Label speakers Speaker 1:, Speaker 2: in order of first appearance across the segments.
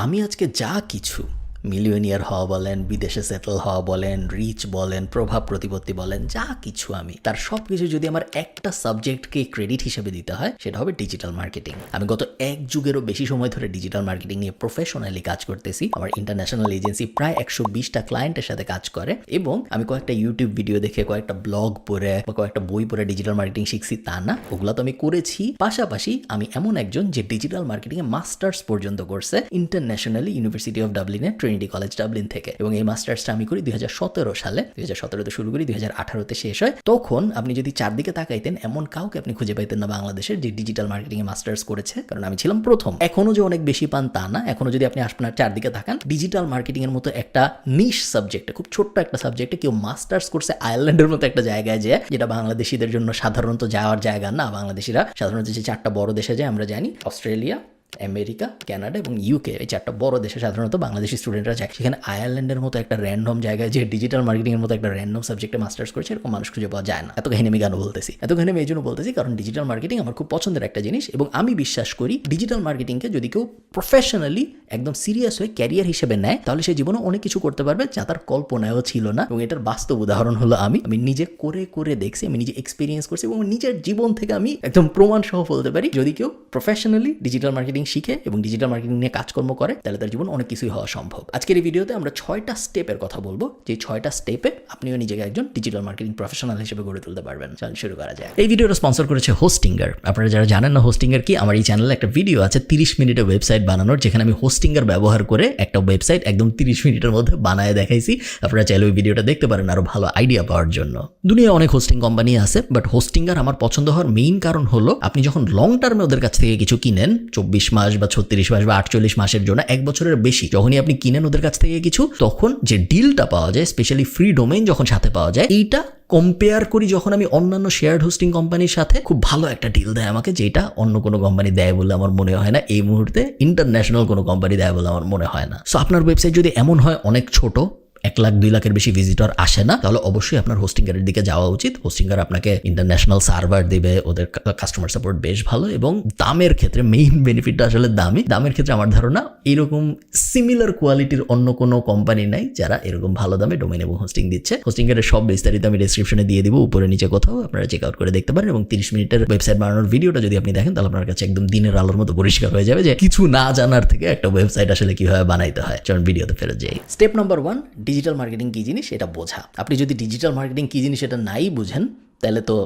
Speaker 1: আমি আজকে যা কিছু মিলিয়নিয়ার হওয়া বলেন, বিদেশে সেটেল হওয়া বলেন, রিচ বলেন, প্রভাব প্রতিপত্তি বলেন, যা কিছু আমি তার সব কিছু যদি আমার একটা সাবজেক্টকে ক্রেডিট হিসেবে দিতে হয় সেটা হবে ডিজিটাল মার্কেটিং। আমি গত এক যুগেরও বেশি সময় ধরে ডিজিটাল মার্কেটিং নিয়ে প্রফেশনালি কাজ করতেছি। আমার ইন্টারন্যাশনাল এজেন্সি প্রায় 120টা ক্লায়েন্টের সাথে কাজ করে এবং আমি কয়েকটা ইউটিউব ভিডিও দেখে, কয়েকটা ব্লগ পড়ে বা কয়েকটা বই পড়ে ডিজিটাল মার্কেটিং শিখছি তা না, ওগুলো তো আমি করেছি। পাশাপাশি আমি এমন একজন যে ডিজিটাল মার্কেটিং এ মাস্টার্স পর্যন্ত করছে ইন্টারন্যাশনালি ইউনিভার্সিটি অফ ডাবলিনে, ট্রিনিটি কলেজ ডাবলিন থেকে। এবং এই মাস্টার্সটা আমি করি 2017 সালে। 2017তে শুরু করি, 2018তে শেষ হয়। তখন আপনি যদি চারদিকে তাকাইতেন এমন কাউকে আপনি খুঁজে পাইতেন না বাংলাদেশের যে ডিজিটাল মার্কেটিং এ মাস্টার্স করেছে, কারণ আমি ছিলাম প্রথম। এখনো যে অনেক বেশি পান তা না, এখনো যদি আপনি আপনার চারদিকে তাকান ডিজিটাল মার্কেটিং এর মতো একটা নিশ সাবজেক্টে, খুব ছোট্ট একটা সাবজেক্টে কেউ মাস্টার্স করছে আয়ারল্যান্ডের মতো একটা জায়গায়, যেটা বাংলাদেশিদের জন্য সাধারণত যাওয়ার জায়গা না। বাংলাদেশিরা সাধারণত যে চারটা বড় দেশে যায় আমরা জানি, অস্ট্রেলিয়া, আমেরিকা, কানাডা এবং ইউকে, এই চারটা বড় দেশে সাধারণত বাংলাদেশি স্টুডেন্টরা যায়। সেখানে আয়ারল্যান্ডের মতো একটা র্যান্ডম জায়গায় যে ডিজিটাল মার্কেটিং এর মতো একটা র্যান্ডম সাবজেক্টে মাস্টার্স করেছে এরকম মানুষ খুঁজে পাওয়া যায় না। এত কাহিনী আমি কেন বলতেছি? এত কাহিনী আমি এই জন্য বলতেছি কারণ ডিজিটাল মার্কেটিং আমার খুব পছন্দের একটা জিনিস এবং আমি বিশ্বাস করি ডিজিটাল মার্কেটিংকে যদি কেউ প্রফেশনালি একদম সিরিয়াস হয়ে ক্যারিয়ার হিসেবে নেয় তাহলে সে জীবনে অনেক কিছু করতে পারবে যা তার কল্পনায়ও ছিল না। এবং এটার বাস্তব উদাহরণ হলো আমি নিজে করে করে দেখছি, আমি নিজে এক্সপিরিয়েন্স করছি এবং নিজের জীবন থেকে আমি একদম প্রমাণ সহ বলতে পারি যদি কেউ প্রফেশনালি ডিজিটাল মার্কেটিং শিখে এবং ডিজিটাল মার্কেটিং নিয়ে কাজকর্ম করে তাহলে তার জীবন অনেক কিছুই হওয়া সম্ভব। আজকের এই ভিডিওতে আমরা 6টা স্টেপের কথা বলবো, যে 6টা স্টেপে আপনিও নিজেকে একজন ডিজিটাল মার্কেটিং প্রফেশনাল হিসেবে গড়ে তুলতে পারবেন। চল শুরু করা যায়। এই ভিডিওটা স্পন্সর করেছে হোস্টিঙ্গার। আপনারা যারা জানেন না হোস্টিঙ্গার কি, আমার এই চ্যানেলে একটা ভিডিও আছে 30 মিনিটের ওয়েবসাইট বানানোর, যেখানে আমি হোস্টিঙ্গার ব্যবহার করে একটা ওয়েবসাইট একদম 30 মিনিটের মধ্যে বানায় দেখাইছি। আপনারা চাইলে ওই ভিডিওটা দেখতে পারেন আরো ভালো আইডিয়া পাওয়ার জন্য। দুনিয়ায় অনেক হোস্টিং কোম্পানি আছে, বাট হোস্টিঙ্গার আমার পছন্দ হওয়ার মেইন কারণ হলো আপনি যখন লং টার্মে ওদের কাছ থেকে কিছু কিনেন, 24 মাস বা 36 মাস বা 48 মাসের জন্য, 1 বছরের বেশি যখনই আপনি কিনেন ওদের কাছ থেকে কিছু, তখন যে ডিলটা পাওয়া যায়, স্পেশালি ফ্রি ডোমেইন যখন সাথে পাওয়া যায়, এইটা কম্পেয়ার করি যখন আমি অন্যান্য শেয়ার্ড হোস্টিং কোম্পানির সাথে, খুব ভালো একটা ডিল দেয় আমাকে, যেটা অন্য কোনো কোম্পানি দেয় বলে আমার মনে হয় না। এই মুহূর্তে ইন্টারন্যাশনাল কোনো কোম্পানি দেয় বলে আমার মনে হয় না। সো আপনার ওয়েবসাইট যদি এমন হয় অনেক ছোট, 1 লাখ 2 লাখের বেশি ভিজিটর আসে না, তাহলে অবশ্যই আপনার হোস্টিঙ্গারের দিকে যাওয়া উচিত। হোস্টিঙ্গার আপনাকে ইন্টারন্যাশনাল সার্ভার দিবে, ওদের কাস্টমার সাপোর্ট বেশ ভালো এবং দামের ক্ষেত্রে, মেইন বেনিফিটটা আসলে দামের ক্ষেত্রে আমার ধারণা এরকম সিমিলার কোয়ালিটির অন্য কোনো কোম্পানি নাই যারা এরকম ভালো দামে ডোমেইন এবং হোস্টিং দিচ্ছে। হোস্টিঙ্গারের সব বিস্তারিত আমি ডেসক্রিপশনে দিয়ে দিব, উপরে নিচে কোথাও, আপনারা চেক আউট করে দেখতে পারেন। এবং 30 মিনিটের ওয়েবসাইট বানানোর ভিডিওটা যদি আপনি দেখেন তাহলে আপনার কাছে একদম দিনের আলোর মতো পরিষ্কার হয়ে যাবে যে কিছু না জানার থেকে একটা ওয়েবসাইট আসলে কিভাবে বানাইতে হয়। চলুন ভিডিওতে ফেরত যাই। স্টেপ নাম্বার 1, ডিজিটাল মার্কেটিং কি জিনিস এটা বোঝা। আপনি যদি ডিজিটাল মার্কেটিং কি জিনিস এটা নাই বুঝেন তাহলে তো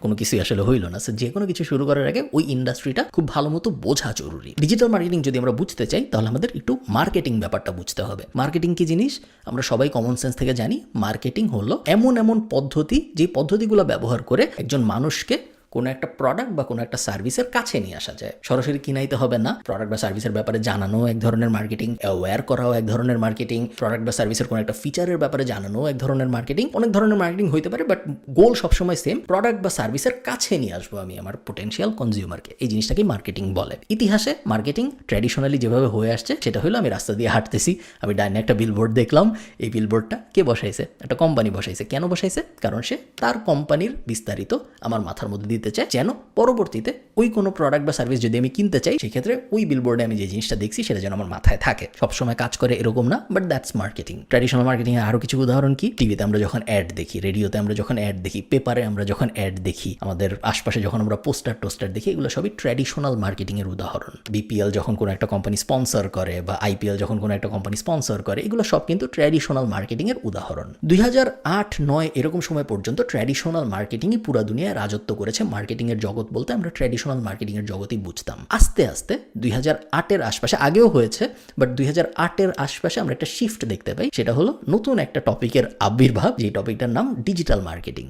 Speaker 1: কোনো কিছুই আসলে হইল না। যে কোনো কিছু শুরু করার আগে ওই ইন্ডাস্ট্রিটা খুব ভালো মতো বোঝা জরুরি। ডিজিটাল মার্কেটিং যদি আমরা বুঝতে চাই তাহলে আমাদের একটু মার্কেটিং ব্যাপারটা বুঝতে হবে। মার্কেটিং কি জিনিস আমরা সবাই কমন সেন্স থেকে জানি। মার্কেটিং হলো এমন পদ্ধতি, যে পদ্ধতিগুলো ব্যবহার করে একজন মানুষকে কোনো একটা প্রোডাক্ট বা কোনো একটা সার্ভিসের কাছে নিয়ে আসা যায়। সরাসরি কিনাইতে হবে না। প্রোডাক্ট বা সার্ভিসের ব্যাপারে জানানো এক ধরনের মার্কেটিং, অ্যাওয়্যার করাও এক ধরনের মার্কেটিং, প্রোডাক্ট বা সার্ভিসের কোনো একটা ফিচারের ব্যাপারে জানানো এক ধরনের মার্কেটিং। অনেক ধরনের মার্কেটিং হইতে পারে, বাট গোল সবসময় সেম, প্রোডাক্ট বা সার্ভিসের কাছে নিয়ে আসবো আমি আমার পোটেনশিয়াল কনজিউমারকে। এই জিনিসটাকেই মার্কেটিং বলে। ইতিহাসে মার্কেটিং ট্র্যাডিশনালি যেভাবে হয়ে আসছে সেটা হলো, আমি রাস্তা দিয়ে হাঁটতেছি, আমি ডাইনে একটা বিলবোর্ড দেখলাম, এই বিলবোর্ডটা কে বসাইছে? একটা কোম্পানি বসাইছে। কেন বসাইছে? কারণ সে তার কোম্পানির বিস্তারিত আমার মাথার মধ্যে দিতে চায়, যেন পরবর্তীতে ওই কোনো প্রোডাক্ট বা সার্ভিস যদি আমি কিনতে চাই সেক্ষেত্রে ওই বিলবোর্ডে আমি যে জিনিসটা দেখছি সেটা যেন আমার মাথায় থাকে। সবসময় কাজ করে এরকম না, but that's marketing. Traditional marketing এর আরো কিছু উদাহরণ কি? টিভিতে আমরা যখন অ্যাড দেখি, রেডিওতে আমরা যখন অ্যাড দেখি, পেপারে আমরা যখন অ্যাড দেখি, আমাদের আশপাশে যখন আমরা টোস্টার দেখি, এগুলো সবই ট্র্যাডিশনাল মার্কেটিং এর উদাহরণ। বিপিএল যখন কোনো একটা কোম্পানি স্পন্সর করে বা আইপিএল যখন কোনো একটা কোম্পানি স্পন্সর করে, এগুলো সব কিন্তু ট্র্যাডিশনাল মার্কেটিং এর উদাহরণ। 2008-9 এরকম সময় পর্যন্ত ট্র্যাডিশনাল মার্কেটিংই পুরো দুনিয়ায় রাজত্ব করেছে। মার্কেটিং এর জগৎ বলতে আমরা ট্র্যাডিশনাল মার্কেটিং এর জগতেই বুঝতাম। আস্তে আস্তে 2008-এর আশপাশে, আগেও হয়েছে, বাট 2008-এর আশপাশে আমরা একটা শিফট দেখতে পাই। সেটা হলো নতুন একটা টপিকের আবির্ভাব, যে টপিকটার নাম ডিজিটাল মার্কেটিং।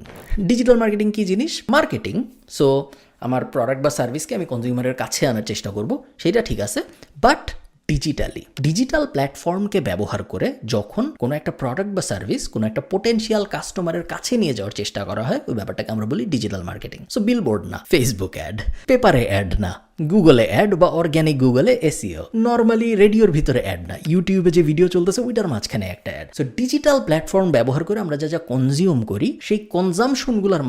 Speaker 1: ডিজিটাল মার্কেটিং কি জিনিস? মার্কেটিং। সো আমার প্রোডাক্ট বা সার্ভিসকে আমি কনজিউমারের কাছে আনার চেষ্টা করব, সেটা ঠিক আছে, বাট ডিজিটালি। ডিজিটাল প্ল্যাটফর্মকে ব্যবহার করে যখন কোনো একটা প্রোডাক্ট বা সার্ভিস কোনো একটা পোটেনশিয়াল কাস্টমারের কাছে নিয়ে যাওয়ার চেষ্টা করা হয়, ওই ব্যাপারটাকে আমরা বলি ডিজিটাল মার্কেটিং। সো বিলবোর্ড না, ফেসবুক অ্যাড, পেপারে অ্যাড না, গুগলে অ্যাড বা অর্গ্যানিক গুগলে এসইও, নর্মালি রেডিওর ভিতরে অ্যাড না, ইউটিউবে যে ভিডিও চলতেছে ওইটার মাঝখানে একটা অ্যাড। সো ডিজিটাল প্ল্যাটফর্ম ব্যবহার করে আমরা যা কনজিউম করি সেই কনজামশনগুলোর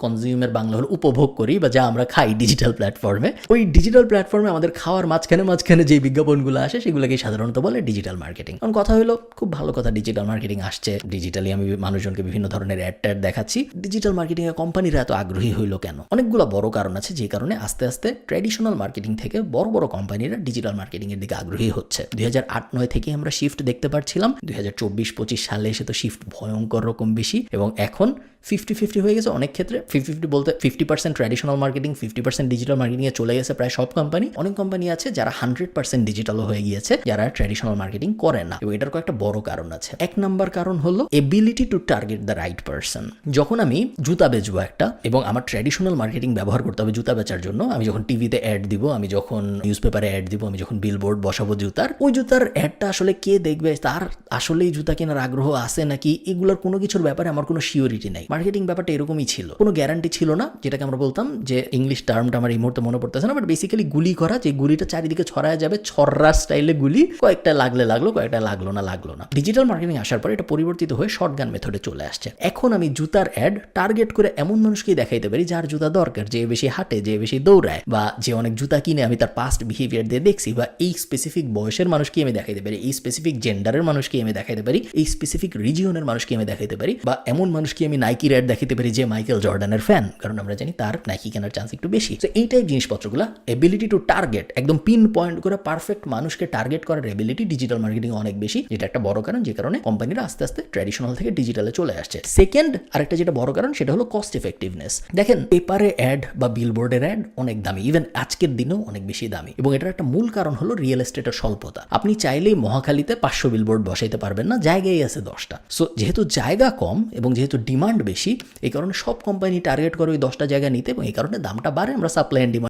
Speaker 1: কনজিউমের বাংলা হলো উপভোগ করি বা যা আমরা খাই ডিজিটাল প্ল্যাটফর্মে, ওই ডিজিটাল প্ল্যাটফর্মে আমাদের খাওয়ার মাঝখানে যে বিজ্ঞাপনগুলো আসে সেগুলোকে সাধারণত বলে ডিজিটাল মার্কেটিং। কারণ কথা হলো খুব ভালো কথা, ডিজিটাল মার্কেটিং আসছে, ডিজিটালি আমি মানুষজনকে বিভিন্ন ধরনের অ্যাড দেখাচ্ছি। ডিজিটাল মার্কেটিং এ কোম্পানিরা এত আগ্রহী হইলো কেন? অনেকগুলো বড় কারণ আছে যে কারণে আস্তে আস্তে ট্র্যাডিশনাল মার্কেটিং থেকে বড় বড় কোম্পানিরা ডিজিটাল মার্কেটিং এর দিকে আগ্রহী হচ্ছে। 2008-9 থেকে আমরা শিফট দেখতে পাচ্ছিলাম, 2024-25 সালে এসে তো শিফট ভয়ঙ্কর রকম বেশি, এবং এখন 50-50 হয়ে গেছে অনেক ক্ষেত্রে। 50-50 বলতে 50% ট্র্যাডিশনাল মার্কেটিং, 50% ডিজিটাল মার্কেটিংয়ে চলে গেছে প্রায় সব কোম্পানি। অনেক কোম্পানি আছে যারা 100% ডিজিটালও হয়ে গিয়েছে, যারা ট্র্যাডিশনাল মার্কেটিং করে না, এবং এটার কয়েকটা বড় কারণ আছে। এক নাম্বার কারণ হলো ability to target the right person. যখন আমি জুতা বেচবো একটা, এবং আমার ট্র্যাডিশনাল মার্কেটিং ব্যবহার করতে হবে জুতা বেচার জন্য, আমি যখন টিভিতে অ্যাড দিব, আমি যখন নিউজ পেপারে অ্যাড দিব, আমি যখন বিলবোর্ড বসাবো জুতার, ওই জুতার অ্যাডটা আসলে কে দেখবে, তার আসলেই জুতা কেনার আগ্রহ আছে নাকি, এগুলোর কোনো কিছুর ব্যাপারে আমার কোনো শিওরিটি নাই। মার্কেটিং ব্যাপারটা এরকমই ছিল, কোনো গ্যারান্টি ছিল না, যেটাকে আমরা বলতাম যে ইংলিশ টার্মটা আমার এই মুহূর্তে মনে পড়তেছে না, বাট বেসিক্যালি গুলি করা, যে গুলিটা চারিদিকে ছড়ায় যাবে, ছড়রা স্টাইলে গুলি, কয়েকটা লাগলো, কয়েকটা লাগলো না। ডিজিটাল মার্কেটিং আসার পর এটা পরিবর্তিত হয়ে শর্টগান মেথডে চলে আসছে। এখন আমি জুতার অ্যাড টার্গেট করে এমন মানুষকেই দেখাইতে পারি যার জুতা দরকার, যে বেশি হাঁটে, যে বেশি দৌড়ায়, বা যে অনেক জুতা কিনে আমি তার পাস্ট বিহেভিয়ার দিয়ে দেখছি, বা এই স্পেসিফিক বয়সের মানুষকে আমি দেখাইতে পারি, এই স্পেসিফিক জেন্ডারের মানুষকে আমি দেখাইতে পারি, এই স্পেসিফিক রিজিয়নের মানুষকে আমি দেখাইতে পারি, বা এমন মানুষকে আমি নাইকির অ্যাড দেখাইতে পারি যে মাইকেল জর্ডানের ফ্যান, কারণ আমরা জানি তার নাইকি কেনার চান্স একটু বেশি। তো এই টাইপ জিনিসপত্রগুলো, এবিলিটি টু টার্গেট, একদম পিন পয়েন্ট করে পারফেক্ট মানুষকে টার্গেট করার এবিলিটি ডিজিটাল মার্কেটিং অনেক বেশি, যেটা একটা বড় কারণ যে কারণে কোম্পানিরা আস্তে আস্তে ট্র্যাডিশনাল থেকে ডিজিটালে চলে আসছে। সেকেন্ড আরেকটা যেটা বড় কারণ সেটা হলো কস্ট এফেক্টিভনেস। দেখেন পেপারে অ্যাড বা বিলবোর্ডের অ্যাড অনেক দামি, ইভেন আজকের দিনেও অনেক বেশি দামি, এবং এটার একটা মূল কারণ হলো রিয়েল এস্টেটের স্বল্পতা। আপনি চাইলেই মহাখালীতে 500 বিলবোর্ড বসাইতে পারবেন না, জায়গায় আছে 10টা। সো যেহেতু জায়গা কম এবং যেহেতু ডিমান্ড বেশি, এই কারণে সব কোম্পানি টার্গেট করে ওই 10টা জায়গা নিতে, এবং এই কারণে দামটা বাড়ে। আমরা সাপ্লাই অ্যান্ড ডিমান্ড